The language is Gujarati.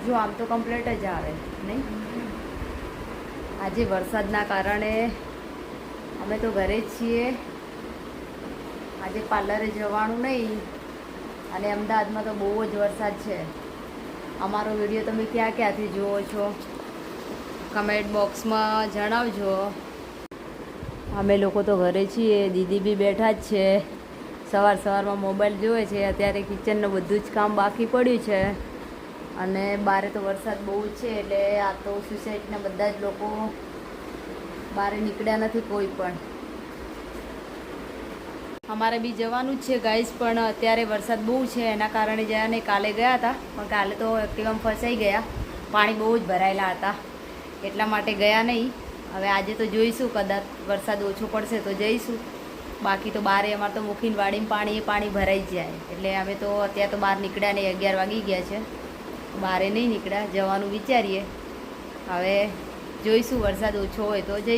જો આમ તો કમ્પ્લીટ જ આવે નહીં. આજે વરસાદના કારણે અમે તો ઘરે જ છીએ. આજે પાર્લરે જવાનું નહીં અને અમદાવાદમાં તો બહુ જ વરસાદ છે. અમારો વિડીયો તમે ક્યાં ક્યાંથી જુઓ છો કમેન્ટ બોક્સમાં જણાવજો. અમે લોકો તો ઘરે છીએ, દીદી બી બેઠા જ છે. સવારમાં મોબાઈલ જોવે છે. અત્યારે કિચનનું બધું જ કામ બાકી પડ્યું છે અને બારે તો વરસાદ બહુ જ છે એટલે આ તો સોસાયટીના બધા જ લોકો બહાર નીકળ્યા નથી કોઈ પણ. અમારે બી જવાનું જ છે ગાઈસ, પણ અત્યારે વરસાદ બહુ છે એના કારણે ગયા નહીં. કાલે ગયા હતા પણ કાલે તો એક્ટિવામાં ફસાઈ ગયા, પાણી બહુ જ ભરાયેલા હતા એટલા માટે ગયા નહીં. હવે આજે તો જોઈશું, કદાચ વરસાદ ઓછો પડશે તો જઈશું. બાકી તો બારે અમારે તો મૂકીને વાડીમાં પાણી ભરાઈ જાય એટલે અમે તો અત્યારે તો બહાર નીકળ્યા નહીં. 11 વાગી ગયા છે, બારે નહીં નીકળ્યા. જવાનું વિચારીએ, હવે જોઈશું વરસાદ ઓછો હોય તો જઈ